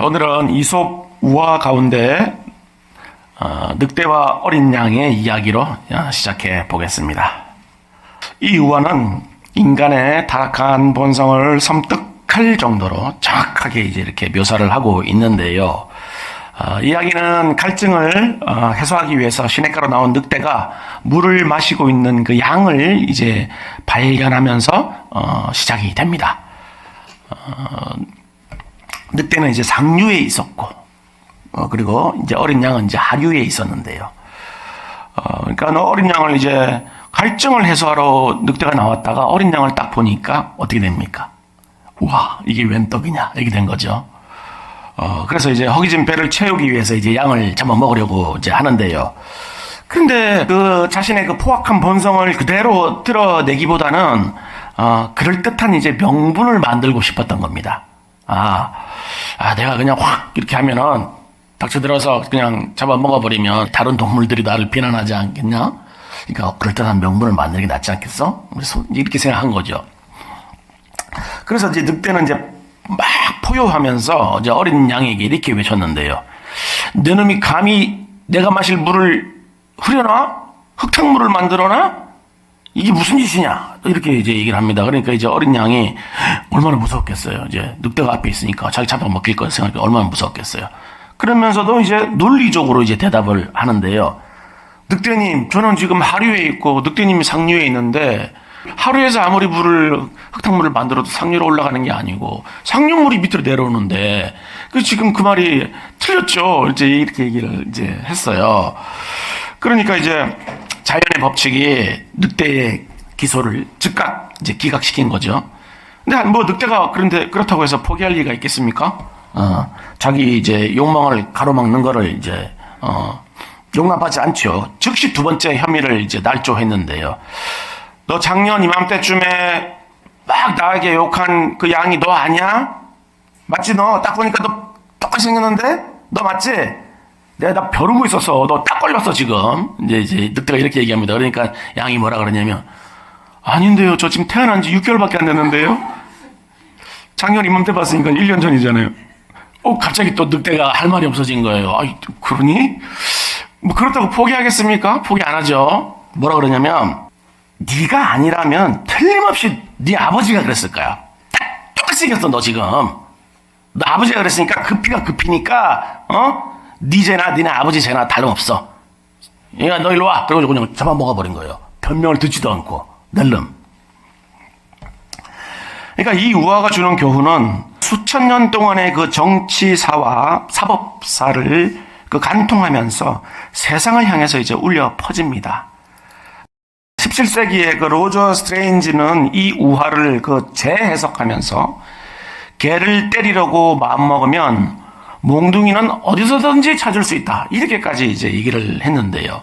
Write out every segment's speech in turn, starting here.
오늘은 이솝 우화 가운데 늑대와 어린 양의 이야기로 시작해 보겠습니다. 이 우화는 인간의 타락한 본성을 섬뜩할 정도로 정확하게 이렇게 묘사를 하고 있는데요. 이야기는 갈증을 해소하기 위해서 시냇가로 나온 늑대가 물을 마시고 있는 그 양을 이제 발견하면서 시작이 됩니다. 늑대는 이제 상류에 있었고, 그리고 이제 어린 양은 이제 하류에 있었는데요. 그러니까 어린 양을 이제 갈증을 해소하러 늑대가 나왔다가 어린 양을 딱 보니까 어떻게 됩니까? 우와, 이게 웬 떡이냐? 이렇게 된 거죠. 그래서 이제 허기진 배를 채우기 위해서 이제 양을 잡아먹으려고 이제 하는데요. 근데 그 자신의 그 포악한 본성을 그대로 드러내기보다는, 그럴듯한 이제 명분을 만들고 싶었던 겁니다. 내가 그냥 확 이렇게 하면은 닥쳐들어서 그냥 잡아먹어버리면 다른 동물들이 나를 비난하지 않겠냐? 그러니까 그럴듯한 명분을 만드는 게 낫지 않겠어? 그래서 이렇게 생각한 거죠. 그래서 이제 늑대는 이제 막 포효하면서 이제 어린 양에게 이렇게 외쳤는데요. 내 놈이 감히 내가 마실 물을 흐려놔? 흙탕물을 만들어놔? 이게 무슨 짓이냐? 이렇게 이제 얘기를 합니다. 그러니까 이제 어린 양이 얼마나 무섭겠어요. 이제 늑대가 앞에 있으니까 자기 잡아먹힐 거 생각해 얼마나 무섭겠어요. 그러면서도 이제 논리적으로 이제 대답을 하는데요. 늑대님, 저는 지금 하류에 있고 늑대님이 상류에 있는데 하류에서 아무리 흙탕물을 만들어도 상류로 올라가는 게 아니고 상류물이 밑으로 내려오는데 지금 그 말이 틀렸죠. 이제 이렇게 얘기를 이제 했어요. 그러니까 이제 자연의 법칙이 늑대의 기소를 즉각 이제 기각시킨 거죠. 근데 뭐 늑대가 그런데 그렇다고 해서 포기할 리가 있겠습니까? 자기 이제 욕망을 가로막는 거를 이제 용납하지 않죠. 즉시 두 번째 혐의를 이제 날조했는데요. 너 작년 이맘때쯤에 막 나에게 욕한 그 양이 너 아니야? 맞지 너? 딱 보니까 너 똑같이 생겼는데? 너 맞지? 내가 다 벼르고 있었어. 너 딱 걸렸어 지금. 이제 늑대가 이렇게 얘기합니다. 그러니까 양이 뭐라 그러냐면 아닌데요. 저 지금 태어난 지 6개월밖에 안 됐는데요. 작년 이맘때 봤으니까 1년 전이잖아요. 갑자기 또 늑대가 할 말이 없어진 거예요. 그러니? 뭐 그렇다고 포기하겠습니까? 포기 안 하죠. 뭐라 그러냐면 네가 아니라면 틀림없이 네 아버지가 그랬을 거야. 똑같이 생겼어 너 지금. 너 아버지가 그랬으니까 그 피가 그 피니까 네 죄나 니네 아버지 죄나 다름없어. 야, 너 일로 와. 그러고 그냥 잡아먹어버린 거예요. 변명을 듣지도 않고 낼름. 그러니까 이 우화가 주는 교훈은 수천 년 동안의 그 정치사와 사법사를 간통하면서 세상을 향해서 이제 울려 퍼집니다. 17세기에 그 로저 스트레인지는 이 우화를 재해석하면서 개를 때리려고 마음먹으면 몽둥이는 어디서든지 찾을 수 있다. 이렇게까지 이제 얘기를 했는데요.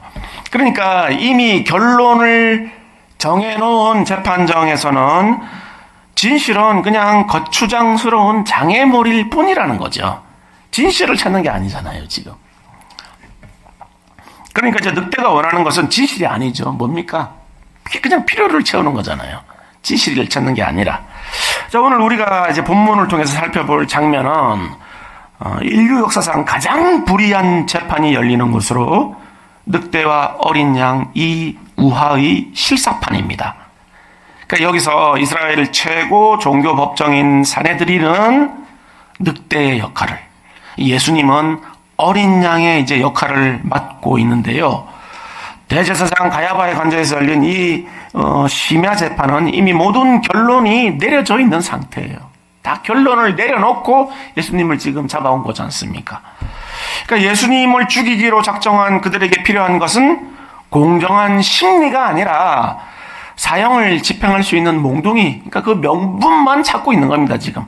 그러니까 이미 결론을 정해놓은 재판정에서는 진실은 그냥 거추장스러운 장애물일 뿐이라는 거죠. 진실을 찾는 게 아니잖아요, 지금. 그러니까 이제 늑대가 원하는 것은 진실이 아니죠. 뭡니까? 그냥 필요를 채우는 거잖아요. 진실을 찾는 게 아니라. 자, 오늘 우리가 이제 본문을 통해서 살펴볼 장면은 인류 역사상 가장 불의한 재판이 열리는 곳으로 늑대와 어린 양 이 우화의 실사판입니다. 그러니까 여기서 이스라엘 최고 종교 법정인 사내들이는 늑대의 역할을, 예수님은 어린 양의 이제 역할을 맡고 있는데요. 대제사장 가야바의 관저에서 열린 이 심야 재판은 이미 모든 결론이 내려져 있는 상태예요. 다 결론을 내려놓고 예수님을 지금 잡아온 거지 않습니까? 그러니까 예수님을 죽이기로 작정한 그들에게 필요한 것은 공정한 심리가 아니라 사형을 집행할 수 있는 몽둥이, 그러니까 그 명분만 찾고 있는 겁니다, 지금.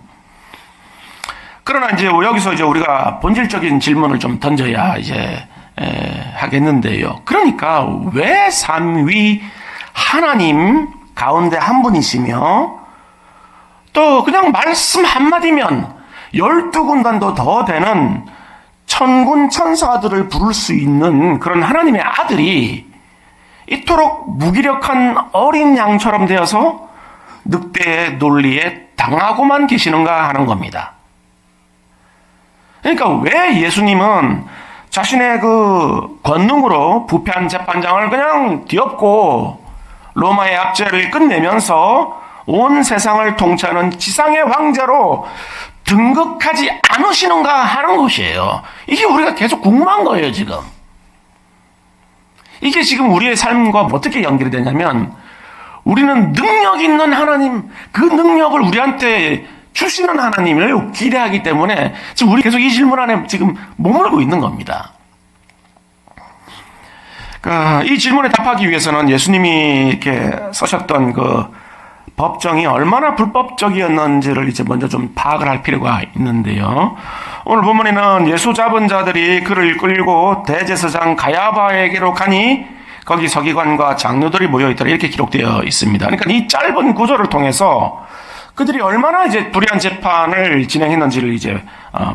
그러나 이제 여기서 이제 우리가 본질적인 질문을 좀 던져야 이제 하겠는데요. 그러니까 왜 삼위 하나님 가운데 한 분이시며 또 그냥 말씀 한마디면 12군단도 더 되는 천군 천사들을 부를 수 있는 그런 하나님의 아들이 이토록 무기력한 어린 양처럼 되어서 늑대의 논리에 당하고만 계시는가 하는 겁니다. 그러니까 왜 예수님은 자신의 그 권능으로 부패한 재판장을 그냥 뒤엎고 로마의 압제를 끝내면서 온 세상을 통치하는 지상의 왕자로 등극하지 않으시는가 하는 것이에요. 이게 우리가 계속 궁금한 거예요, 지금. 이게 지금 우리의 삶과 어떻게 연결이 되냐면, 우리는 능력 있는 하나님, 그 능력을 우리한테 주시는 하나님을 기대하기 때문에 지금 우리 계속 이 질문 안에 지금 머물고 있는 겁니다. 그러니까 이 질문에 답하기 위해서는 예수님이 이렇게 쓰셨던 그 법정이 얼마나 불법적이었는지를 이제 먼저 좀 파악을 할 필요가 있는데요. 오늘 본문에는 예수 잡은 자들이 그를 끌고 대제사장 가야바에게로 가니 거기 서기관과 장로들이 모여있더라, 이렇게 기록되어 있습니다. 그러니까 이 짧은 구절을 통해서 그들이 얼마나 이제 불의한 재판을 진행했는지를 이제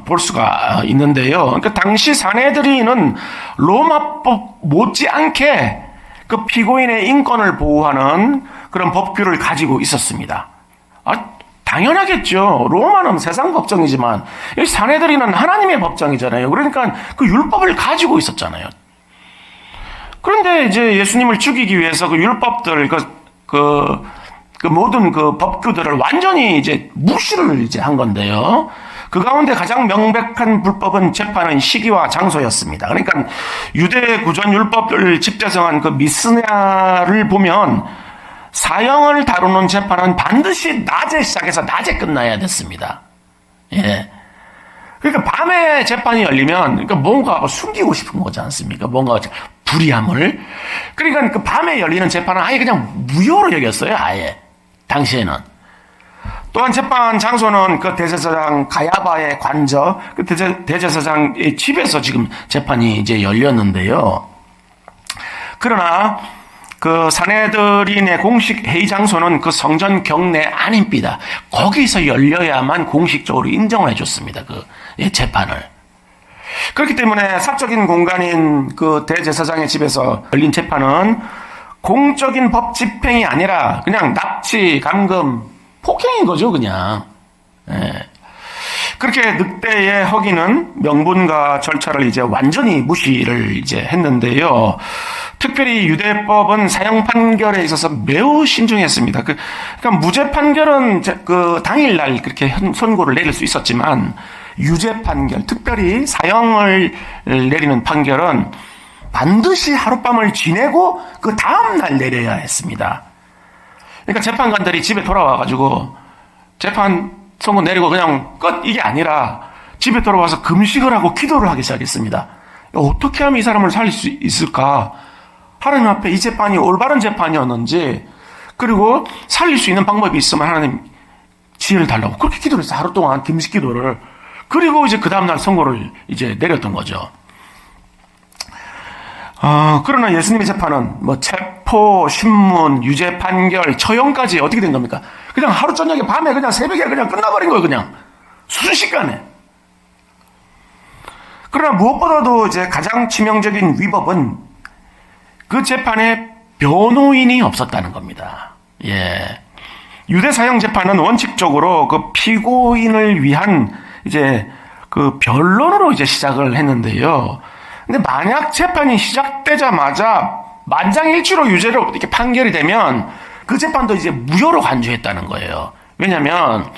볼 수가 있는데요. 그러니까 당시 사내들이는 로마법 못지않게 그 피고인의 인권을 보호하는 그런 법규를 가지고 있었습니다. 당연하겠죠. 로마는 세상 법정이지만 이 사내들이는 하나님의 법정이잖아요. 그러니까 그 율법을 가지고 있었잖아요. 그런데 이제 예수님을 죽이기 위해서 그 율법들, 그 모든 그 법규들을 완전히 이제 무시를 이제 한 건데요. 그 가운데 가장 명백한 불법은 재판의 시기와 장소였습니다. 그러니까 유대 구전 율법을 집대성한 그 미스냐를 보면 사형을 다루는 재판은 반드시 낮에 시작해서 낮에 끝나야 됐습니다. 예. 그러니까 밤에 재판이 열리면, 그러니까 뭔가 숨기고 싶은 거지 않습니까? 뭔가 불의함을. 그러니까 그 밤에 열리는 재판은 아예 그냥 무효로 여겼어요, 아예. 당시에는. 또한 재판 장소는 그 대제사장 가야바의 관저, 그 대제사장의 집에서 지금 재판이 이제 열렸는데요. 그러나 그 사내들인의 공식 회의 장소는 그 성전 경내 안입니다. 거기서 열려야만 공식적으로 인정을 해줬습니다. 그 재판을. 그렇기 때문에 사적인 공간인 그 대제사장의 집에서 열린 재판은 공적인 법 집행이 아니라 그냥 납치, 감금, 폭행인 거죠, 그냥. 예. 그렇게 늑대의 허기는 명분과 절차를 이제 완전히 무시를 이제 했는데요. 특별히 유대법은 사형 판결에 있어서 매우 신중했습니다. 그러니까 무죄 판결은 그 당일날 그렇게 선고를 내릴 수 있었지만 유죄 판결, 특별히 사형을 내리는 판결은 반드시 하룻밤을 지내고 그 다음날 내려야 했습니다. 그러니까 재판관들이 집에 돌아와가지고 재판 선고 내리고 그냥 끝, 이게 아니라 집에 돌아와서 금식을 하고 기도를 하기 시작했습니다. 어떻게 하면 이 사람을 살릴 수 있을까? 하나님 앞에 이 재판이 올바른 재판이었는지, 그리고 살릴 수 있는 방법이 있으면 하나님 지혜를 달라고 그렇게 기도를 했어요. 하루 동안 금식 기도를. 그리고 이제 그 다음날 선고를 이제 내렸던 거죠. 그러나 예수님의 재판은 뭐 체포, 신문, 유죄 판결, 처형까지 어떻게 된 겁니까? 그냥 하루 저녁에 밤에 그냥 새벽에 그냥 끝나버린 거예요. 그냥 순식간에. 그러나 무엇보다도 이제 가장 치명적인 위법은 그 재판에 변호인이 없었다는 겁니다. 예. 유대 사형 재판은 원칙적으로 그 피고인을 위한 이제 그 변론으로 이제 시작을 했는데요. 근데 만약 재판이 시작되자마자 만장일치로 유죄로 이렇게 판결이 되면 그 재판도 이제 무효로 간주했다는 거예요. 왜냐하면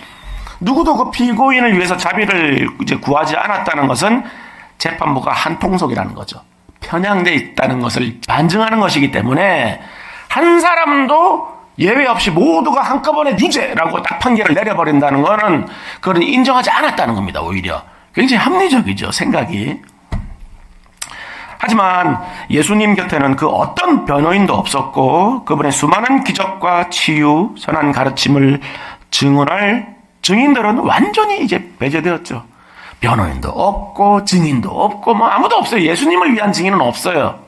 누구도 그 피고인을 위해서 자비를 이제 구하지 않았다는 것은 재판부가 한통속이라는 거죠. 편향돼 있다는 것을 반증하는 것이기 때문에 한 사람도 예외 없이 모두가 한꺼번에 유죄라고 딱 판결을 내려버린다는 거는 그건 인정하지 않았다는 겁니다. 오히려 굉장히 합리적이죠, 생각이. 하지만 예수님 곁에는 그 어떤 변호인도 없었고 그분의 수많은 기적과 치유, 선한 가르침을 증언할 증인들은 완전히 이제 배제되었죠. 변호인도 없고 증인도 없고 뭐 아무도 없어요. 예수님을 위한 증인은 없어요.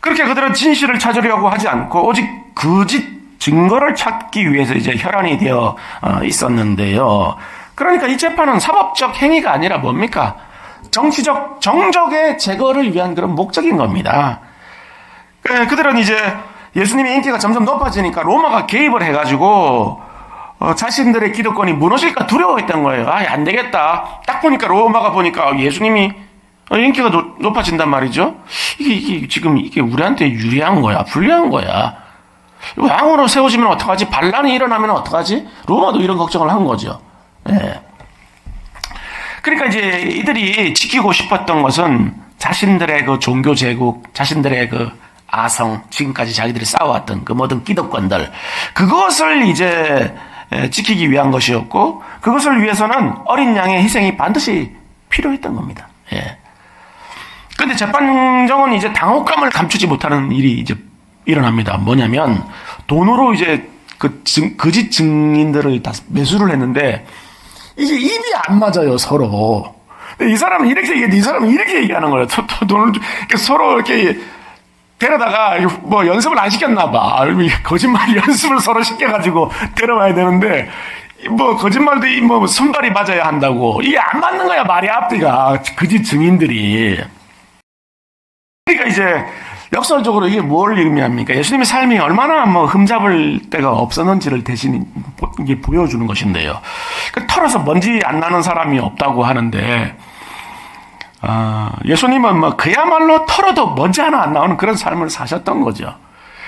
그렇게 그들은 진실을 찾으려고 하지 않고 오직 거짓 증거를 찾기 위해서 이제 혈안이 되어 있었는데요. 그러니까 이 재판은 사법적 행위가 아니라 뭡니까? 정치적 정적의 제거를 위한 그런 목적인 겁니다. 그들은 이제 예수님의 인기가 점점 높아지니까 로마가 개입을 해가지고 자신들의 기득권이 무너질까 두려워했던 거예요. 안 되겠다. 딱 보니까 로마가 보니까 예수님이 인기가 높아진단 말이죠. 이게 지금 이게 우리한테 유리한 거야, 불리한 거야. 왕으로 세워지면 어떡하지? 반란이 일어나면 어떡하지? 로마도 이런 걱정을 한 거죠. 예. 그러니까 이제 이들이 지키고 싶었던 것은 자신들의 그 종교 제국, 자신들의 그 아성, 지금까지 자기들이 쌓아왔던 그 모든 기득권들, 그것을 이제 지키기 위한 것이었고, 그것을 위해서는 어린 양의 희생이 반드시 필요했던 겁니다. 예. 근데 재판정은 이제 당혹감을 감추지 못하는 일이 이제 일어납니다. 뭐냐면, 돈으로 이제 거짓 증인들을 다 매수를 했는데, 이게 입이 안 맞아요, 서로. 이 사람은 이렇게 얘기해, 이 사람은 이렇게 얘기하는 거예요. 돈을 서로 이렇게 데려다가 뭐 연습을 안 시켰나 봐. 거짓말 연습을 서로 시켜가지고 데려와야 되는데, 뭐 거짓말도 뭐 손발이 맞아야 한다고. 이게 안 맞는 거야, 말이 앞뒤가. 거짓 증인들이. 그러니까 이제 역설적으로 이게 뭘 의미합니까? 예수님의 삶이 얼마나 뭐 흠잡을 데가 없었는지를 대신 이게 보여주는 것인데요. 털어서 먼지 안 나는 사람이 없다고 하는데, 예수님은 뭐 그야말로 털어도 먼지 하나 안 나오는 그런 삶을 사셨던 거죠.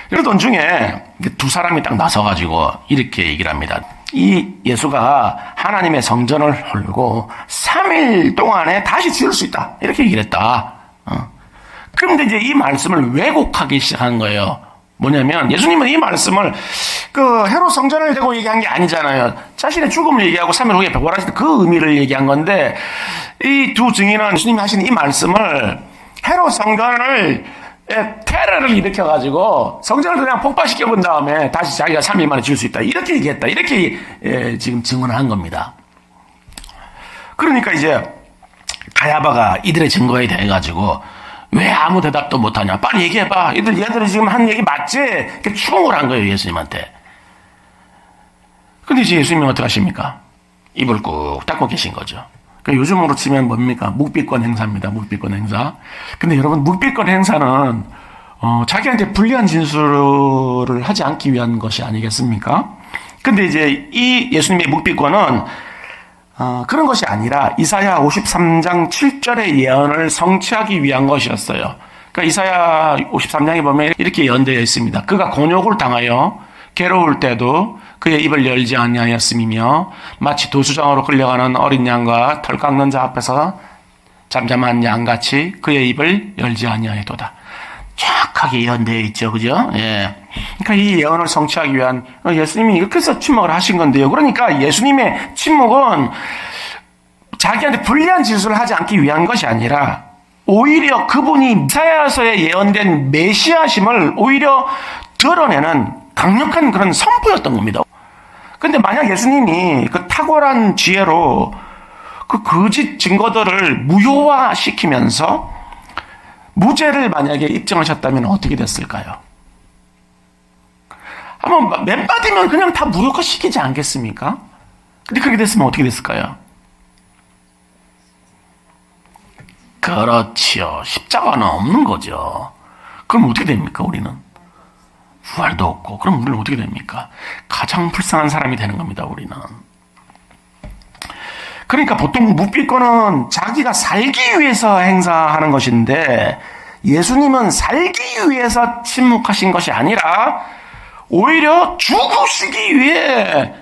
그러던 중에 두 사람이 딱 나서가지고 이렇게 얘기를 합니다. 이 예수가 하나님의 성전을 헐고 3일 동안에 다시 지을 수 있다. 이렇게 얘기를 했다. 그런데 이제 이 말씀을 왜곡하기 시작한 거예요. 뭐냐면 예수님은 이 말씀을 그 헤롯 성전을 대고 얘기한 게 아니잖아요. 자신의 죽음을 얘기하고 3일 후에 부활하실 때 그 의미를 얘기한 건데, 이 두 증인은 예수님이 하신 이 말씀을 헤롯 성전을 테러를 일으켜가지고 성전을 그냥 폭파시켜 본 다음에 다시 자기가 3일 만에 지을 수 있다. 이렇게 얘기했다. 이렇게 지금 증언을 한 겁니다. 그러니까 이제 가야바가 이들의 증거에 대해 가지고 왜 아무 대답도 못하냐? 빨리 얘기해봐. 얘들이 지금 한 얘기 맞지? 이렇게 추궁을 한 거예요, 예수님한테. 근데 이제 예수님이 어떻게 하십니까? 입을 꾹 닫고 계신 거죠. 그러니까 요즘으로 치면 뭡니까? 묵비권 행사입니다. 묵비권 행사. 근데 여러분, 묵비권 행사는, 자기한테 불리한 진술을 하지 않기 위한 것이 아니겠습니까? 근데 이제 이 예수님의 묵비권은 그런 것이 아니라 이사야 53장 7절의 예언을 성취하기 위한 것이었어요. 그러니까 이사야 53장에 보면 이렇게 예언되어 있습니다. 그가 곤욕을 당하여 괴로울 때도 그의 입을 열지 아니하였음이며 마치 도수장으로 끌려가는 어린 양과 털 깎는 자 앞에서 잠잠한 양같이 그의 입을 열지 아니하였도다. 정확하게 예언되어 있죠. 그죠? 예. 그러니까 이 예언을 성취하기 위한 예수님이 이렇게 해서 침묵을 하신 건데요. 그러니까 예수님의 침묵은 자기한테 불리한 진술을 하지 않기 위한 것이 아니라 오히려 그분이 이사야서에 예언된 메시아심을 오히려 드러내는 강력한 그런 선포였던 겁니다. 근데 만약 예수님이 그 탁월한 지혜로 그 거짓 증거들을 무효화시키면서 무죄를 만약에 입증하셨다면 어떻게 됐을까요? 한번 몇 마디면 그냥 다 무력화시키지 않겠습니까? 근데 그렇게 됐으면 어떻게 됐을까요? 그렇지요. 십자가는 없는 거죠. 그럼 어떻게 됩니까, 우리는? 부활도 없고, 그럼 우리는 어떻게 됩니까? 가장 불쌍한 사람이 되는 겁니다, 우리는. 그러니까 보통 묵비권은 자기가 살기 위해서 행사하는 것인데, 예수님은 살기 위해서 침묵하신 것이 아니라, 오히려 죽으시기 위해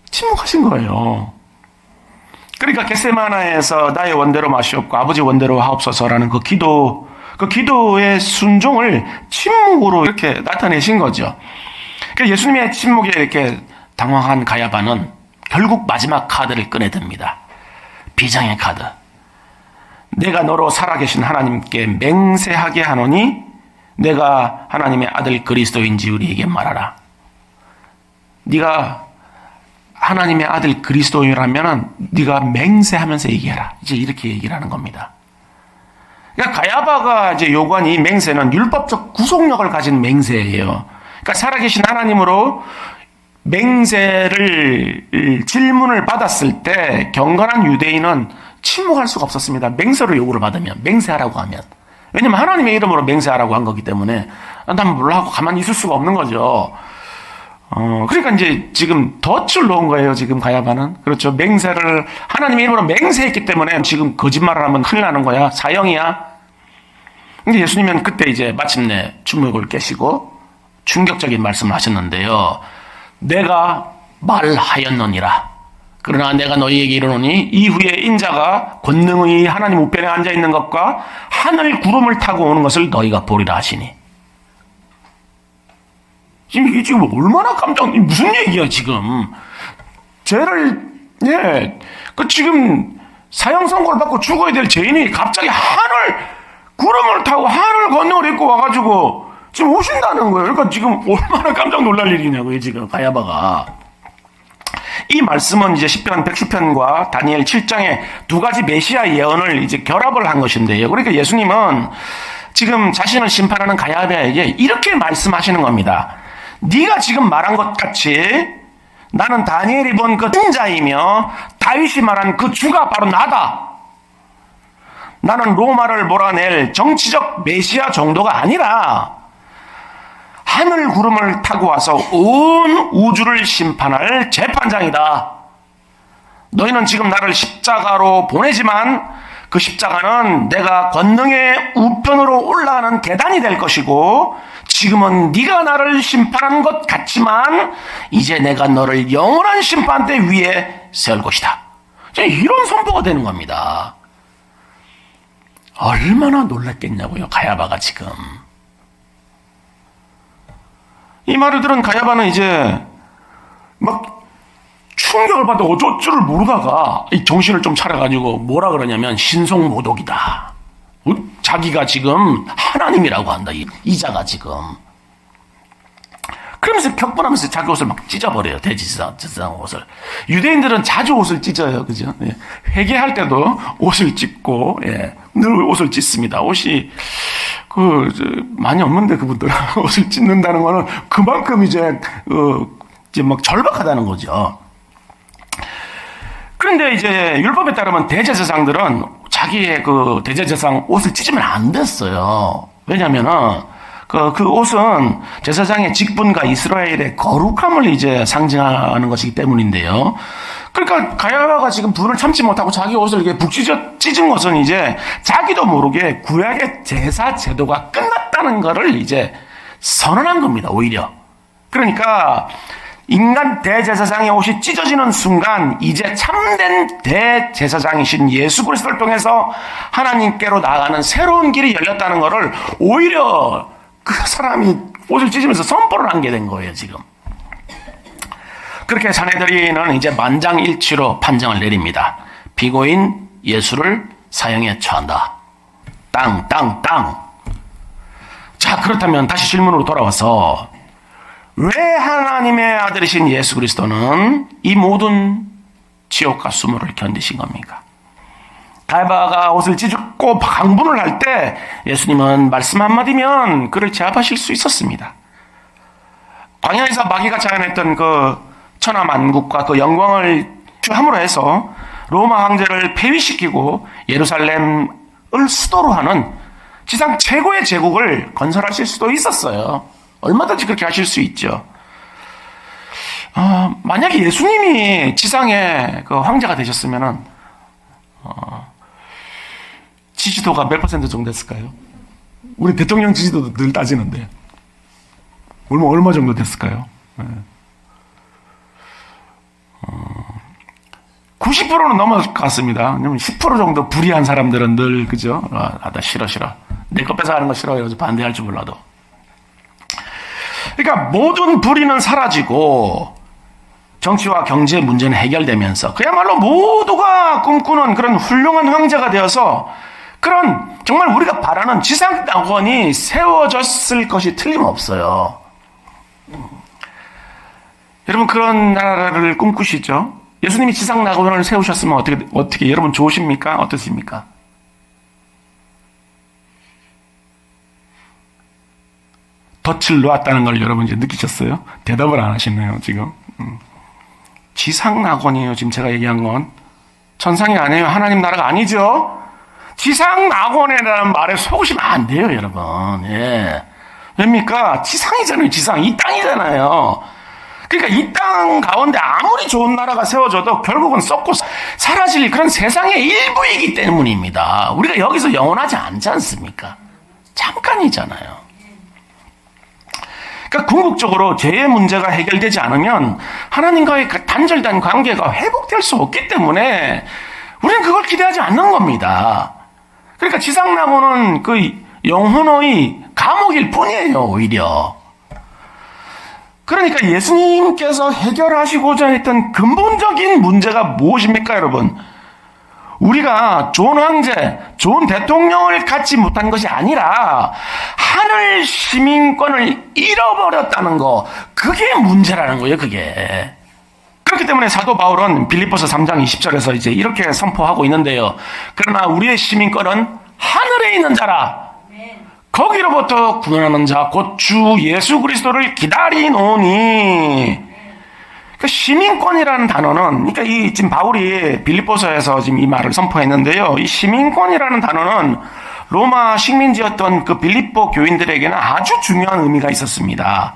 침묵하신 거예요. 그러니까 겟세마나에서 나의 원대로 마시옵고 아버지 원대로 하옵소서라는 그 기도의 순종을 침묵으로 이렇게 나타내신 거죠. 그러니까 예수님의 침묵에 이렇게 당황한 가야바는 결국 마지막 카드를 꺼내듭니다. 비장의 카드. 내가 너로 살아계신 하나님께 맹세하게 하노니 내가 하나님의 아들 그리스도인지 우리에게 말하라. 네가 하나님의 아들 그리스도인이라면 네가 맹세하면서 얘기해라. 이제 이렇게 얘기를 하는 겁니다. 그러니까 가야바가 이제 요구한 이 맹세는 율법적 구속력을 가진 맹세예요. 그러니까 살아계신 하나님으로 맹세를 질문을 받았을 때 경건한 유대인은 침묵할 수가 없었습니다. 맹세로 요구를 받으면, 맹세하라고 하면. 왜냐면 하나님의 이름으로 맹세하라고 한 거기 때문에 난 몰라 하고 가만히 있을 수가 없는 거죠. 그러니까 이제 지금 덫을 놓은 거예요, 지금 가야바는. 그렇죠. 맹세를, 하나님의 이름으로 맹세했기 때문에 지금 거짓말을 하면 큰일 나는 거야. 사형이야. 근데 예수님은 그때 이제 마침내 주먹을 깨시고 충격적인 말씀을 하셨는데요. 내가 말하였느니라. 그러나 내가 너희에게 이르노니 이후에 인자가 권능의 하나님 우편에 앉아 있는 것과 하늘 구름을 타고 오는 것을 너희가 보리라 하시니. 이게 지금 얼마나 무슨 얘기야, 지금. 죄를, 지금 사형 선고를 받고 죽어야 될 죄인이 갑자기 하늘, 구름을 타고 하늘 권능을 입고 와가지고 지금 오신다는 거예요. 그러니까 지금 얼마나 깜짝 놀랄 일이냐고요, 지금, 가야바가. 이 말씀은 이제 시편 110편과 다니엘 7장의 두 가지 메시아 예언을 이제 결합을 한 것인데요. 그러니까 예수님은 지금 자신을 심판하는 가야바에게 이렇게 말씀하시는 겁니다. 네가 지금 말한 것 같이 나는 다니엘이 본 그 인자이며 다윗이 말한 그 주가 바로 나다. 나는 로마를 몰아낼 정치적 메시아 정도가 아니라 하늘 구름을 타고 와서 온 우주를 심판할 재판장이다. 너희는 지금 나를 십자가로 보내지만 그 십자가는 내가 권능의 우편으로 올라가는 계단이 될 것이고 지금은 네가 나를 심판한 것 같지만 이제 내가 너를 영원한 심판대 위에 세울 것이다. 이런 선포가 되는 겁니다. 얼마나 놀랐겠냐고요, 가야바가 지금. 이 말을 들은 가야바는 이제 막 충격을 받아 어쩔 줄을 모르다가 정신을 좀 차려가지고 뭐라 그러냐면 신성모독이다. 자기가 지금 하나님이라고 한다. 이자가 지금. 그러면서 격분하면서 자기 옷을 막 찢어버려요. 대제사장 옷을. 유대인들은 자주 옷을 찢어요. 그죠? 예. 회개할 때도 옷을 찢고, 예. 늘 옷을 찢습니다. 옷이, 많이 없는데 그분들 옷을 찢는다는 거는 그만큼 이제 막 절박하다는 거죠. 그런데 이제 율법에 따르면 대제사장들은 자기의 그 대제사장 옷을 찢으면 안 됐어요. 왜냐면은 그 옷은 제사장의 직분과 이스라엘의 거룩함을 이제 상징하는 것이기 때문인데요. 그러니까 가야바가 지금 분을 참지 못하고 자기 옷을 이렇게 찢은 것은 이제 자기도 모르게 구약의 제사 제도가 끝났다는 것을 이제 선언한 겁니다, 오히려. 그러니까 인간 대제사장의 옷이 찢어지는 순간 이제 참된 대제사장이신 예수 그리스도를 통해서 하나님께로 나아가는 새로운 길이 열렸다는 것을 오히려 그 사람이 옷을 찢으면서 선포를 한 게 된 거예요, 지금. 그렇게 사내들이는 이제 만장일치로 판정을 내립니다. 피고인 예수를 사형에 처한다. 땅. 자, 그렇다면 다시 질문으로 돌아와서 왜 하나님의 아들이신 예수 그리스도는 이 모든 지옥과 수모를 견디신 겁니까? 가야바가 옷을 찢고 강분을 할 때 예수님은 말씀 한마디면 그를 제압하실 수 있었습니다. 광야에서 마귀가 자연했던 그 천하만국과 그 영광을 함으로 해서 로마 황제를 폐위시키고 예루살렘을 수도로 하는 지상 최고의 제국을 건설하실 수도 있었어요. 얼마든지 그렇게 하실 수 있죠. 만약에 예수님이 지상의 그 황제가 되셨으면은 지지도가 몇 % 정도 됐을까요? 우리 대통령 지지도도 늘 따지는데 얼마 정도 됐을까요? 90%는 넘어갔습니다. 10% 정도 불의한 사람들은 늘 그죠? 나 싫어. 내 거 뺏어가는 거 싫어. 이러면서 반대할 줄 몰라도. 그러니까 모든 불의는 사라지고 정치와 경제 문제는 해결되면서 그야말로 모두가 꿈꾸는 그런 훌륭한 황제가 되어서 그런 정말 우리가 바라는 지상 낙원이 세워졌을 것이 틀림없어요. 여러분 그런 나라를 꿈꾸시죠? 예수님이 지상 낙원을 세우셨으면 어떻게 여러분 좋으십니까? 어떠십니까? 덫을 놓았다는 걸 여러분 이제 느끼셨어요? 대답을 안 하시네요, 지금. 지상 낙원이에요, 지금 제가 얘기한 건. 천상이 아니에요. 하나님 나라가 아니죠? 지상 낙원이라는 말에 속으시면 안 돼요, 여러분. 예. 왜입니까? 지상이잖아요, 지상. 이 땅이잖아요. 그러니까 이 땅 가운데 아무리 좋은 나라가 세워져도 결국은 썩고 사라질 그런 세상의 일부이기 때문입니다. 우리가 여기서 영원하지 않지 않습니까? 잠깐이잖아요. 그러니까 궁극적으로 죄의 문제가 해결되지 않으면 하나님과의 단절된 관계가 회복될 수 없기 때문에 우리는 그걸 기대하지 않는 겁니다. 그러니까 지상낙원은 그 영혼의 감옥일 뿐이에요, 오히려. 그러니까 예수님께서 해결하시고자 했던 근본적인 문제가 무엇입니까, 여러분? 우리가 좋은 황제, 좋은 대통령을 갖지 못한 것이 아니라 하늘 시민권을 잃어버렸다는 거, 그게 문제라는 거예요, 그게. 그렇기 때문에 사도 바울은 빌립보서 3장 20절에서 이제 이렇게 선포하고 있는데요. 그러나 우리의 시민권은 하늘에 있는 자라. 거기로부터 구원하는 자, 곧 주 예수 그리스도를 기다리노니. 그 시민권이라는 단어는, 그러니까 이 지금 바울이 빌립보서에서 지금 이 말을 선포했는데요. 이 시민권이라는 단어는 로마 식민지였던 그 빌립보 교인들에게는 아주 중요한 의미가 있었습니다.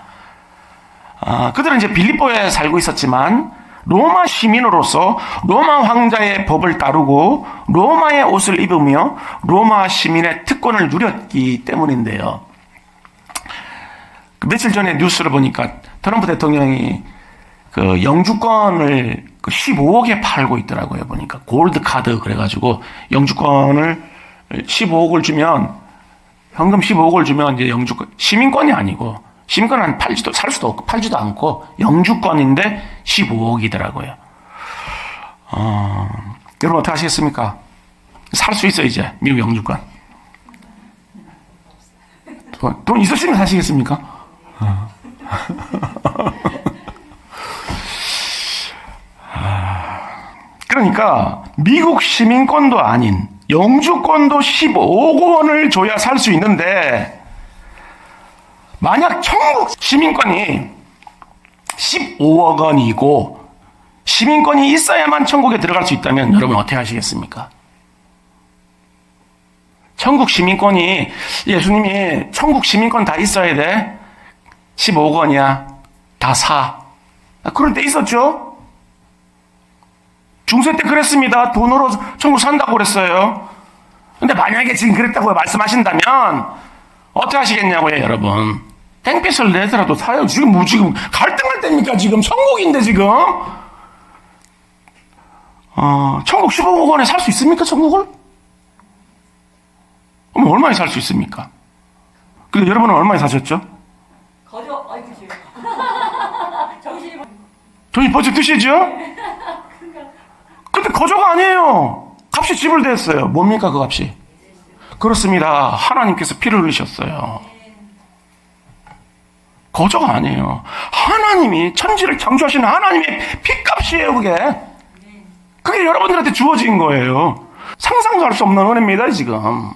그들은 이제 빌립보에 살고 있었지만 로마 시민으로서 로마 황자의 법을 따르고 로마의 옷을 입으며 로마 시민의 특권을 누렸기 때문인데요. 며칠 전에 뉴스를 보니까 트럼프 대통령이 그 영주권을 15억에 팔고 있더라고요. 보니까 골드 카드 그래가지고 영주권을 15억을 주면, 현금 15억을 주면 이제 영주권, 시민권이 아니고 시민권은 살 수도 없고 팔지도 않고 영주권인데 15억이더라고요. 여러분 어떻게 하시겠습니까? 살 수 있어요, 이제 미국 영주권. 돈 있으시면 사시겠습니까? 그러니까 미국 시민권도 아닌 영주권도 15억 원을 줘야 살 수 있는데, 만약 천국 시민권이 15억 원이고 시민권이 있어야만 천국에 들어갈 수 있다면 여러분 어떻게 하시겠습니까? 천국 시민권이, 예수님이 천국 시민권 다 있어야 돼? 15억 원이야. 다 사. 그럴 때 있었죠? 중세 때 그랬습니다. 돈으로 천국 산다고 그랬어요. 근데 만약에 지금 그랬다고 말씀하신다면 어떻게 하시겠냐고요, 여러분. 땡볕을 내더라도 사요. 지금 갈등할 때입니까? 지금 천국인데 지금. 천국 15억 원에 살 수 있습니까, 천국을? 그럼 얼마에 살 수 있습니까? 근데 여러분은 얼마에 사셨죠? 정신이 번쩍 드시죠? 근데 거저가 아니에요. 값이 지불됐어요. 뭡니까, 그 값이? 그렇습니다. 하나님께서 피를 흘리셨어요. 거저가 아니에요. 하나님이, 천지를 창조하신 하나님의 피값이에요, 그게. 그게 여러분들한테 주어진 거예요. 상상도 할 수 없는 은혜입니다, 지금.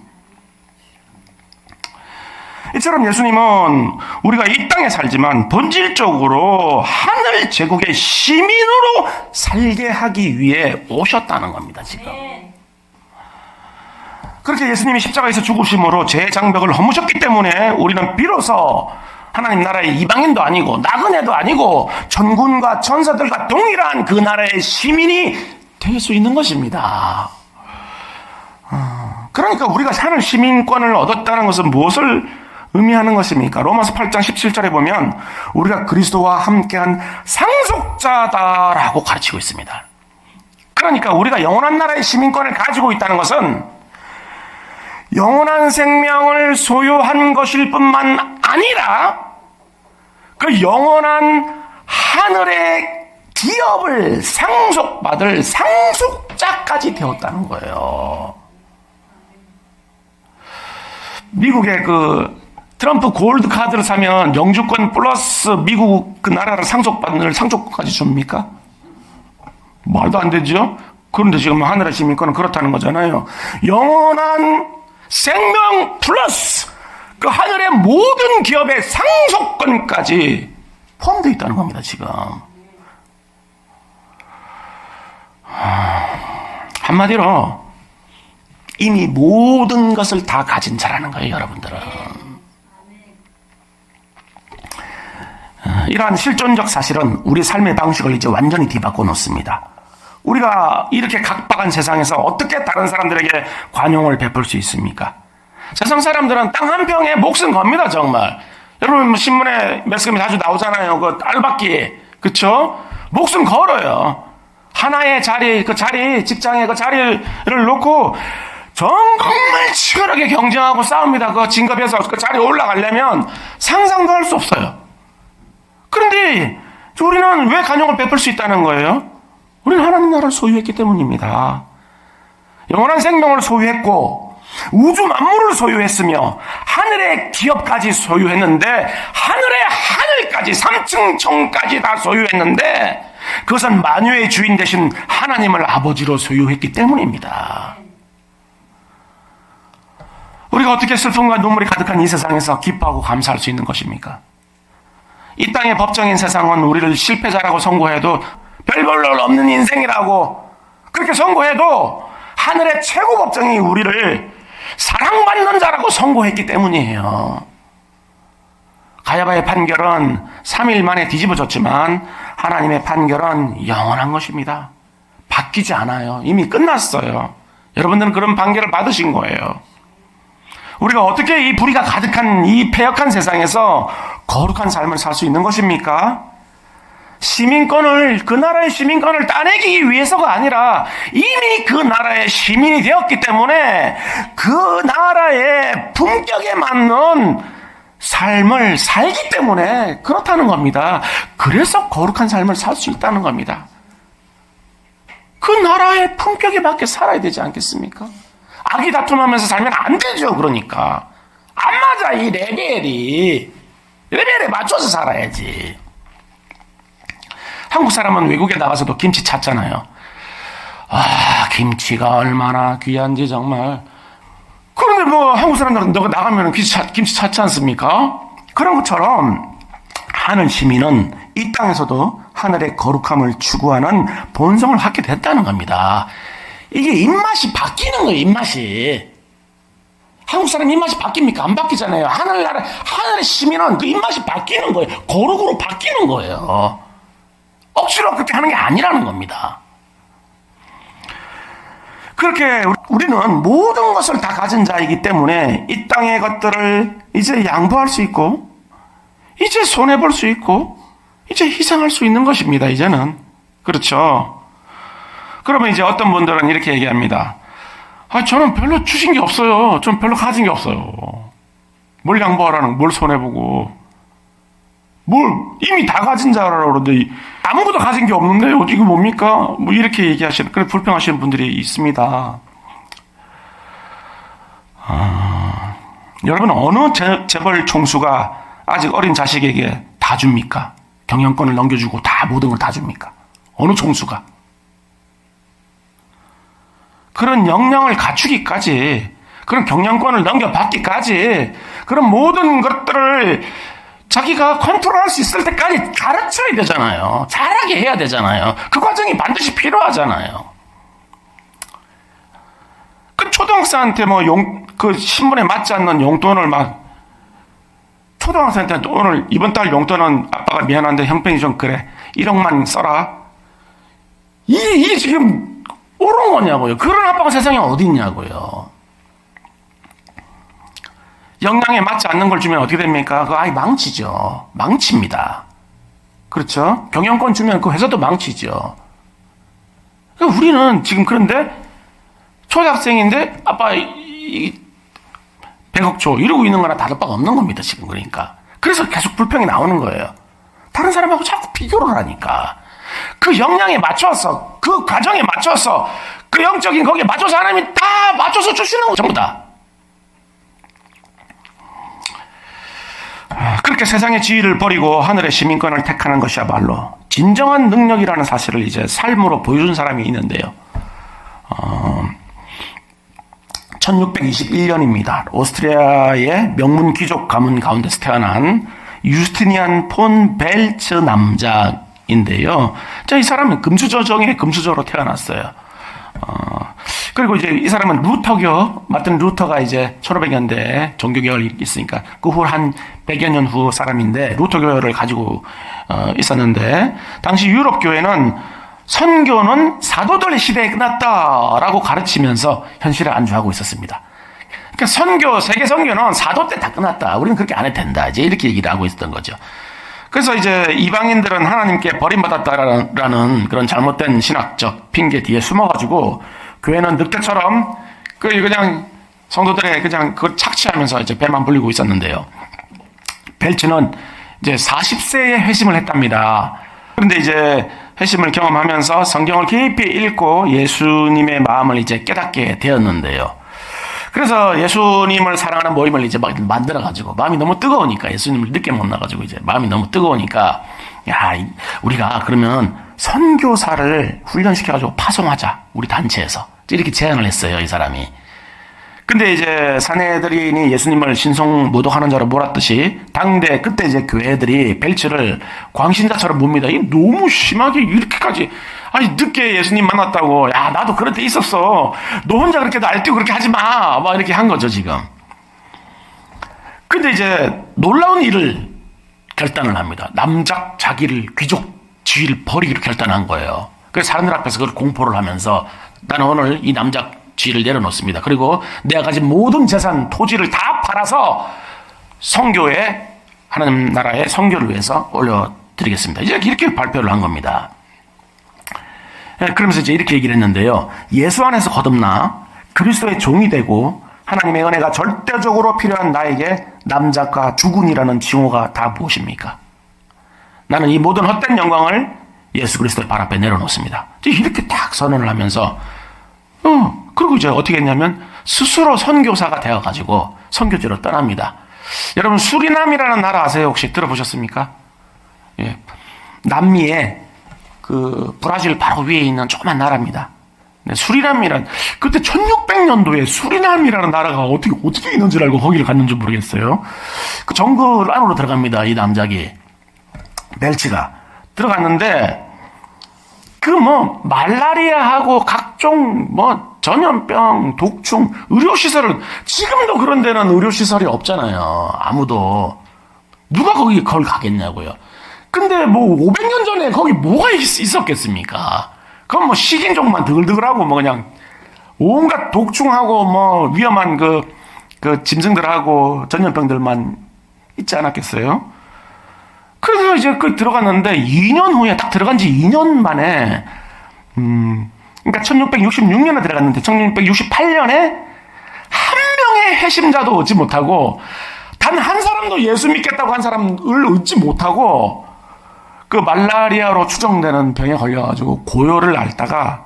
이처럼 예수님은 우리가 이 땅에 살지만 본질적으로 하늘 제국의 시민으로 살게 하기 위해 오셨다는 겁니다, 지금. 그렇게 예수님이 십자가에서 죽으심으로 죄의 장벽을 허무셨기 때문에 우리는 비로소 하나님 나라의 이방인도 아니고 나그네도 아니고 천군과 천사들과 동일한 그 나라의 시민이 될 수 있는 것입니다. 그러니까 우리가 하늘 시민권을 얻었다는 것은 무엇을 의미하는 것입니까? 로마서 8장 17절에 보면 우리가 그리스도와 함께한 상속자다라고 가르치고 있습니다. 그러니까 우리가 영원한 나라의 시민권을 가지고 있다는 것은 영원한 생명을 소유한 것일 뿐만 아니라 그 영원한 하늘의 기업을 상속받을 상속자까지 되었다는 거예요. 미국의 그 트럼프 골드 카드를 사면 영주권 플러스 미국 그 나라를 상속받는 상속까지 줍니까? 말도 안 되죠? 그런데 지금 하늘의 시민권은 그렇다는 거잖아요. 영원한 생명 플러스 그 하늘의 모든 기업의 상속권까지 포함되어 있다는 겁니다, 지금. 한마디로 이미 모든 것을 다 가진 자라는 거예요, 여러분들은. 이러한 실존적 사실은 우리 삶의 방식을 이제 완전히 뒤바꿔 놓습니다. 우리가 이렇게 각박한 세상에서 어떻게 다른 사람들에게 관용을 베풀 수 있습니까? 세상 사람들은 땅 한 평에 목숨 겁니다, 정말. 여러분, 뭐 신문에 매스컴에 자주 나오잖아요. 그 딸받기, 그쵸? 목숨 걸어요. 하나의 자리, 그 자리, 직장에 그 자리를 놓고 정말 치열하게 경쟁하고 싸웁니다. 그 진급해서 그 자리에 올라가려면 상상도 할 수 없어요. 그런데 우리는 왜 관용을 베풀 수 있다는 거예요? 우리는 하나님 나라를 소유했기 때문입니다. 영원한 생명을 소유했고 우주 만물을 소유했으며 하늘의 기업까지 소유했는데 하늘의 하늘까지 3층 청까지 다 소유했는데 그것은 만유의 주인 되신 하나님을 아버지로 소유했기 때문입니다. 우리가 어떻게 슬픔과 눈물이 가득한 이 세상에서 기뻐하고 감사할 수 있는 것입니까? 이 땅의 법정인 세상은 우리를 실패자라고 선고해도 별 볼 일 없는 인생이라고 그렇게 선고해도 하늘의 최고 법정이 우리를 사랑받는 자라고 선고했기 때문이에요. 가야바의 판결은 3일 만에 뒤집어졌지만 하나님의 판결은 영원한 것입니다. 바뀌지 않아요. 이미 끝났어요. 여러분들은 그런 판결을 받으신 거예요. 우리가 어떻게 이 불의가 가득한 이 패역한 세상에서 거룩한 삶을 살 수 있는 것입니까? 그 나라의 시민권을 따내기 위해서가 아니라 이미 그 나라의 시민이 되었기 때문에 그 나라의 품격에 맞는 삶을 살기 때문에 그렇다는 겁니다. 그래서 거룩한 삶을 살 수 있다는 겁니다. 그 나라의 품격에 맞게 살아야 되지 않겠습니까? 악이 다툼하면서 살면 안 되죠. 그러니까 안 맞아. 이 레벨에 맞춰서 살아야지. 한국 사람은 외국에 나가서도 김치 찾잖아요. 김치가 얼마나 귀한지 정말. 그런데 뭐 한국 사람들은 너가 나가면 김치 찾지 않습니까? 그런 것처럼 하늘 시민은 이 땅에서도 하늘의 거룩함을 추구하는 본성을 갖게 됐다는 겁니다. 이게 입맛이 바뀌는 거예요. 입맛이. 한국 사람 입맛이 바뀝니까? 안 바뀌잖아요. 하늘의 시민은 그 입맛이 바뀌는 거예요. 거룩으로 바뀌는 거예요. 억지로 그렇게 하는 게 아니라는 겁니다. 그렇게 우리는 모든 것을 다 가진 자이기 때문에 이 땅의 것들을 이제 양보할 수 있고 이제 손해볼 수 있고 이제 희생할 수 있는 것입니다. 이제는. 그렇죠. 그러면 이제 어떤 분들은 이렇게 얘기합니다. 저는 별로 주신 게 없어요. 전 별로 가진 게 없어요. 뭘 양보하라는, 뭘 손해보고. 이미 다 가진 자라고 그러는데, 아무것도 가진 게 없는데요. 이거 뭡니까? 뭐 이렇게 얘기하시는, 그래, 불평하시는 분들이 있습니다. 여러분, 어느 재벌 총수가 아직 어린 자식에게 다 줍니까? 경영권을 넘겨주고 다 모든 걸 다 줍니까? 어느 총수가? 그런 역량을 갖추기까지, 그런 경영권을 넘겨받기까지, 그런 모든 것들을 자기가 컨트롤할 수 있을 때까지 가르쳐야 되잖아요. 잘하게 해야 되잖아요. 그 과정이 반드시 필요하잖아요. 그 초등학생한테 그 신분에 맞지 않는 용돈을 초등학생한테 오늘 이번 달 용돈은 아빠가 미안한데 형편이 좀 그래. 1억만 써라. 이게 지금 옳은 거냐고요. 그런 아빠가 세상에 어디 있냐고요. 역량에 맞지 않는 걸 주면 어떻게 됩니까? 그거 아예 망치죠. 망칩니다. 그렇죠? 경영권 주면 그 회사도 망치죠. 그러니까 우리는 지금 그런데 초등학생인데 아빠 100억 줘 이러고 있는 거나 다를 바가 없는 겁니다. 지금 그러니까. 그래서 계속 불평이 나오는 거예요. 다른 사람하고 자꾸 비교를 하니까. 그 역량에 맞춰서, 그 과정에 맞춰서, 그 영적인 거기에 맞춰서 하나님이 다 맞춰서 주시는 거 전부 다. 그렇게 세상의 지위를 버리고 하늘의 시민권을 택하는 것이야말로 진정한 능력이라는 사실을 이제 삶으로 보여준 사람이 있는데요. 1621년입니다. 오스트리아의 명문 귀족 가문 가운데서 태어난 유스티니안 폰 벨츠 남자인데요. 이 사람은 금수저정의 금수저로 태어났어요. 그리고 이제 이 사람은 루터교, 마틴 루터가 이제 1500년대에 종교개혁을 있으니까 그 후 한 100여 년 후 사람인데 루터교를 가지고 있었는데 당시 유럽 교회는 선교는 사도들의 시대에 끝났다라고 가르치면서 현실을 안주하고 있었습니다. 그러니까 선교, 세계 선교는 사도 때 다 끝났다. 우리는 그렇게 안 해도 된다. 이제 이렇게 얘기를 하고 있었던 거죠. 그래서 이제 이방인들은 하나님께 버림받았다라는 그런 잘못된 신학적 핑계 뒤에 숨어가지고 교회는 늑대처럼 그냥 성도들의 그냥 그걸 착취하면서 이제 배만 불리고 있었는데요. 벨츠는 이제 40세에 회심을 했답니다. 그런데 이제 회심을 경험하면서 성경을 깊이 읽고 예수님의 마음을 이제 깨닫게 되었는데요. 그래서 예수님을 사랑하는 모임을 이제 막 만들어가지고 마음이 너무 뜨거우니까 예수님을 늦게 만나가지고 이제 마음이 너무 뜨거우니까 야, 우리가 그러면 선교사를 훈련시켜가지고 파송하자. 우리 단체에서. 이렇게 제안을 했어요, 이 사람이. 근데 이제 사내들이 예수님을 신성 모독하는 자로 몰았듯이 당대 그때 이제 교회들이 벨츠를 광신자처럼 봅니다. 이 너무 심하게 이렇게까지 아니 늦게 예수님 만났다고 야 나도 그럴 때 있었어. 너 혼자 그렇게 날뛰고 그렇게 하지 마. 막 이렇게 한 거죠 지금. 근데 이제 놀라운 일을 결단을 합니다. 남작 자기를 귀족 지위를 버리기로 결단한 거예요. 그래서 사람들 앞에서 그걸 공포를 하면서 나는 오늘 이 남작 지위를 내려놓습니다. 그리고 내가 가진 모든 재산, 토지를 다 팔아서 선교에 하나님 나라의 선교를 위해서 올려드리겠습니다. 이제 이렇게 발표를 한 겁니다. 그러면서 이제 이렇게 얘기를 했는데요. 예수 안에서 거듭나 그리스도의 종이 되고 하나님의 은혜가 절대적으로 필요한 나에게 남작과 주군이라는 칭호가 다 무엇입니까? 나는 이 모든 헛된 영광을 예수 그리스도의 발 앞에 내려놓습니다. 이렇게 딱 선언을 하면서 그리고 이제 어떻게 했냐면 스스로 선교사가 되어가지고 선교지로 떠납니다. 여러분 수리남이라는 나라 아세요? 혹시 들어보셨습니까? 예. 남미에 그 브라질 바로 위에 있는 조그만 나라입니다. 수리남이란 그때 1600년도에 수리남이라는 나라가 어떻게 있는 줄 알고 거기를 갔는지 모르겠어요. 그 정글 안으로 들어갑니다. 이 남작이 벨츠가 들어갔는데 그 말라리아하고 각종 전염병, 독충, 의료시설은 지금도 그런 데는 의료시설이 없잖아요. 아무도. 누가 그걸 가겠냐고요. 근데 500년 전에 거기 뭐가 있었겠습니까? 그건 식인종만 드글드글하고 그냥 온갖 독충하고 위험한 그 짐승들하고 전염병들만 있지 않았겠어요? 그래서 이제 들어갔는데 2년 후에 딱 들어간 지 2년 만에 그러니까 1666년에 들어갔는데 1668년에 한 명의 회심자도 얻지 못하고 단 한 사람도 예수 믿겠다고 한 사람을 얻지 못하고 그 말라리아로 추정되는 병에 걸려가지고 고열을 앓다가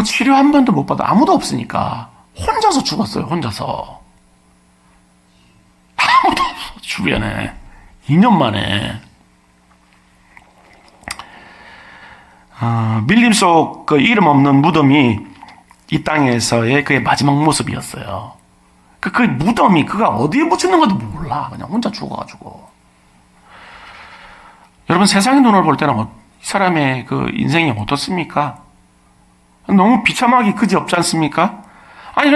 치료 한 번도 못 받아 아무도 없으니까 혼자서 죽었어요. 혼자서 아무도 없어 주변에 2년 만에. 밀림 속 그 이름 없는 무덤이 이 땅에서의 그의 마지막 모습이었어요. 그 무덤이 그가 어디에 묻혔는 것도 몰라. 그냥 혼자 죽어가지고. 여러분 세상의 눈을 볼 때는 이 사람의 그 인생이 어떻습니까? 너무 비참하기 그지없지 않습니까? 아니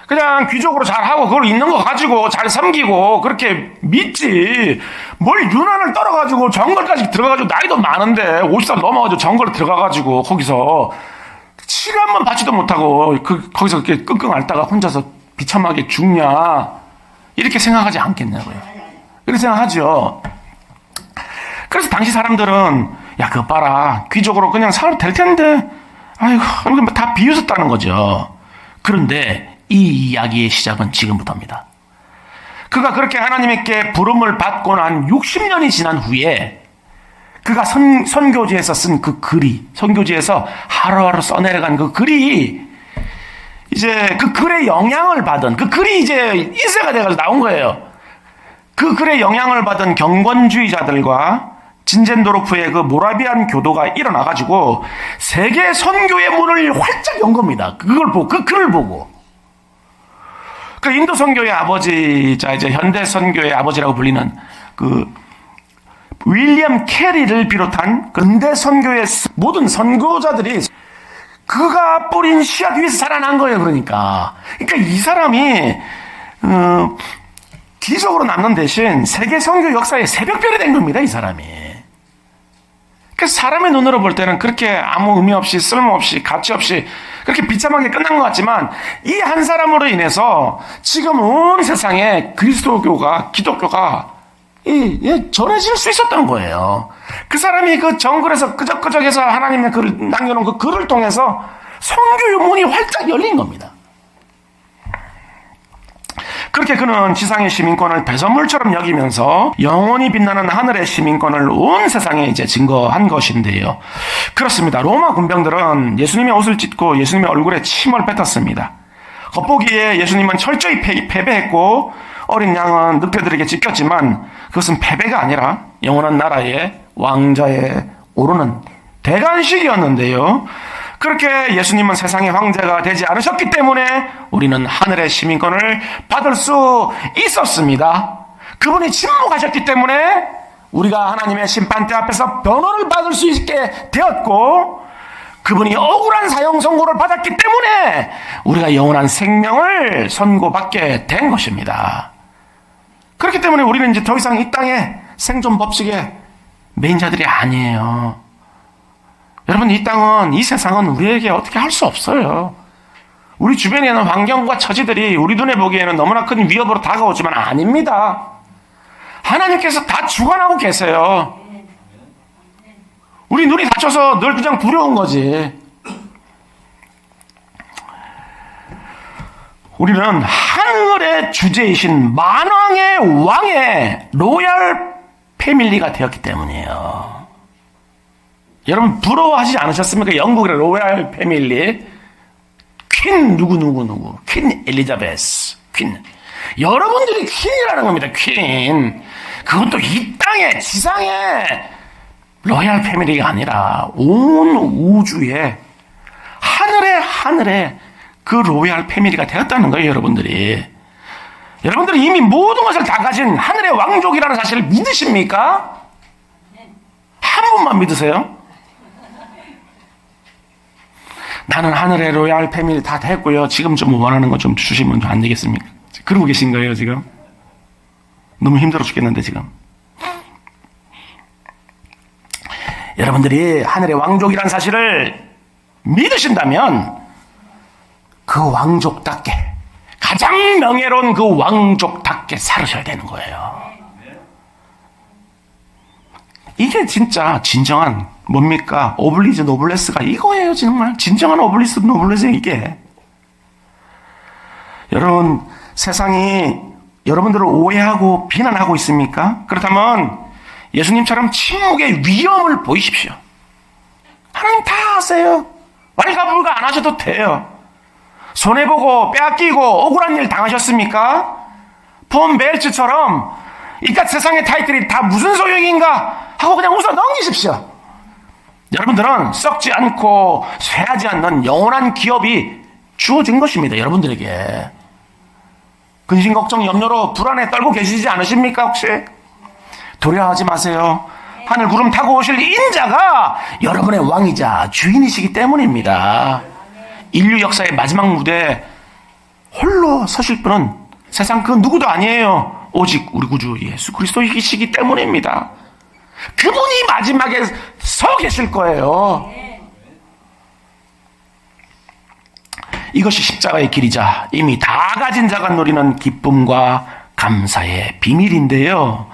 그냥 귀족으로 잘하고 그걸 있는 거 가지고 잘 섬기고 그렇게 믿지 뭘 유난을 떨어가지고 정글까지 들어가가지고 나이도 많은데 50살 넘어가지고 정글 들어가가지고 거기서 치료 한 번 받지도 못하고 거기서 이렇게 끙끙 앓다가 혼자서 비참하게 죽냐 이렇게 생각하지 않겠냐고요. 이렇게 생각하죠. 그래서 당시 사람들은 야 그거 봐라 귀족으로 그냥 살아도 될 텐데 아이고 다 비웃었다는 거죠. 그런데 이 이야기의 시작은 지금부터입니다. 그가 그렇게 하나님께 부름을 받고 난 60년이 지난 후에 그가 선교지에서 쓴 그 글이 선교지에서 하루하루 써내려간 그 글이 이제 그 글의 영향을 받은 그 글이 이제 인쇄가 돼가지고 나온 거예요. 그 글의 영향을 받은 경건주의자들과 진젠도르프의 그 모라비안 교도가 일어나가지고 세계 선교의 문을 활짝 연 겁니다. 그걸 보고 그 글을 보고 그 인도 선교의 아버지자 이제 현대 선교의 아버지라고 불리는 그 윌리엄 캐리를 비롯한 근대 선교의 모든 선교자들이 그가 뿌린 씨앗 위에서 살아난 거예요. 그러니까 이 사람이 기적으로 남는 대신 세계 선교 역사의 새벽별이 된 겁니다. 이 사람이. 사람의 눈으로 볼 때는 그렇게 아무 의미 없이 쓸모없이 가치 없이 그렇게 비참하게 끝난 것 같지만 이 한 사람으로 인해서 지금 온 세상에 그리스도교가 기독교가 전해질 수 있었던 거예요. 그 사람이 그 정글에서 끄적끄적해서 하나님의 글을 남겨놓은 그 글을 통해서 선교의 문이 활짝 열린 겁니다. 그렇게 그는 지상의 시민권을 배설물처럼 여기면서 영원히 빛나는 하늘의 시민권을 온 세상에 이제 증거한 것인데요. 그렇습니다. 로마 군병들은 예수님의 옷을 찢고 예수님의 얼굴에 침을 뱉었습니다. 겉보기에 예수님은 철저히 패배했고 어린 양은 늑대들에게 찢겼지만 그것은 패배가 아니라 영원한 나라의 왕자에 오르는 대관식이었는데요. 그렇게 예수님은 세상의 황제가 되지 않으셨기 때문에 우리는 하늘의 시민권을 받을 수 있었습니다. 그분이 침묵하셨기 때문에 우리가 하나님의 심판대 앞에서 변호를 받을 수 있게 되었고, 그분이 억울한 사형 선고를 받았기 때문에 우리가 영원한 생명을 선고받게 된 것입니다. 그렇기 때문에 우리는 이제 더 이상 이 땅의 생존 법칙의 매인자들이 아니에요. 여러분, 이 땅은, 이 세상은 우리에게 어떻게 할 수 없어요. 우리 주변에 있는 환경과 처지들이 우리 눈에 보기에는 너무나 큰 위협으로 다가오지만 아닙니다. 하나님께서 다 주관하고 계세요. 우리 눈이 닫혀서 늘 그냥 두려운 거지. 우리는 하늘의 주제이신 만왕의 왕의 로얄 패밀리가 되었기 때문이에요. 여러분 부러워하지 않으셨습니까? 영국의 로얄 패밀리, 퀸 누구, 퀸 엘리자베스, 퀸. 여러분들이 퀸이라는 겁니다. 퀸. 그건 또 이 땅에, 지상에 로얄 패밀리가 아니라 온 우주에 하늘에 그 로얄 패밀리가 되었다는 거예요. 여러분들이 이미 모든 것을 다 가진 하늘의 왕족이라는 사실을 믿으십니까? 한 분만 믿으세요? 나는 하늘의 로얄 패밀리 다 됐고요. 지금 좀 원하는 거 좀 주시면 안 되겠습니까? 그러고 계신 거예요, 지금? 너무 힘들어 죽겠는데, 지금. 여러분들이 하늘의 왕족이라는 사실을 믿으신다면 그 왕족답게, 가장 명예로운 그 왕족답게 살으셔야 되는 거예요. 이게 진짜 진정한 뭡니까? 오블리즈 노블레스가 이거예요. 정말 진정한 오블리즈 노블레스. 이게 여러분, 세상이 여러분들을 오해하고 비난하고 있습니까? 그렇다면 예수님처럼 침묵의 위험을 보이십시오. 하나님 다 아세요. 왈가불가 안 하셔도 돼요. 손해보고 빼앗기고 억울한 일 당하셨습니까? 폰 벨츠처럼 이깟 세상의 타이틀이 다 무슨 소용인가 하고 그냥 웃어 넘기십시오. 여러분들은 썩지 않고 쇠하지 않는 영원한 기업이 주어진 것입니다. 여러분들에게. 근심, 걱정, 염려로 불안에 떨고 계시지 않으십니까? 혹시? 두려워하지 마세요. 하늘 구름 타고 오실 인자가 여러분의 왕이자 주인이시기 때문입니다. 인류 역사의 마지막 무대에 홀로 서실 분은 세상 그 누구도 아니에요. 오직 우리 구주 예수 그리스도이시기 때문입니다. 그분이 마지막에 서 계실 거예요. 이것이 십자가의 길이자 이미 다 가진 자가 누리는 기쁨과 감사의 비밀인데요.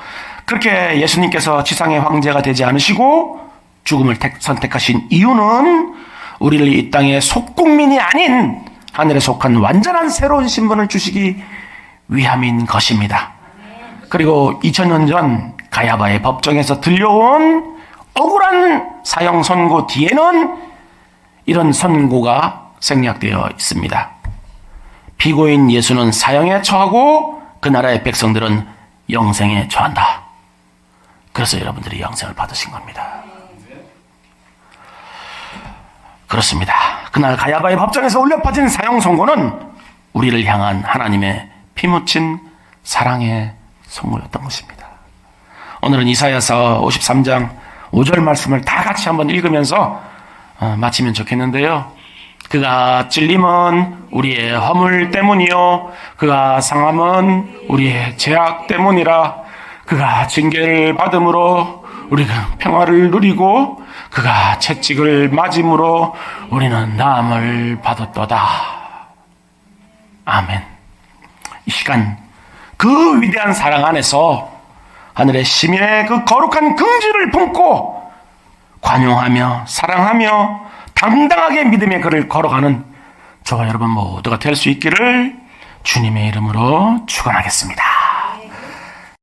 그렇게 예수님께서 지상의 황제가 되지 않으시고 죽음을 선택하신 이유는 우리를 이 땅의 속국민이 아닌 하늘에 속한 완전한 새로운 신분을 주시기 위함인 것입니다. 그리고 2000년 전 가야바의 법정에서 들려온 억울한 사형 선고 뒤에는 이런 선고가 생략되어 있습니다. 피고인 예수는 사형에 처하고 그 나라의 백성들은 영생에 처한다. 그래서 여러분들이 영생을 받으신 겁니다. 그렇습니다. 그날 가야바의 법정에서 울려 퍼진 사형 선고는 우리를 향한 하나님의 피묻힌 사랑의 선고였던 것입니다. 오늘은 이사야서 53장 5절 말씀을 다 같이 한번 읽으면서 마치면 좋겠는데요. 그가 찔림은 우리의 허물 때문이요 그가 상함은 우리의 죄악 때문이라. 그가 징계를 받음으로 우리가 평화를 누리고 그가 채찍을 맞음으로 우리는 나음을 받았도다. 아멘. 이 시간 그 위대한 사랑 안에서 하늘의 시민의 그 거룩한 긍지를 품고 관용하며 사랑하며 당당하게 믿음의 길을 걸어가는 저와 여러분 모두가 될 수 있기를 주님의 이름으로 축원하겠습니다.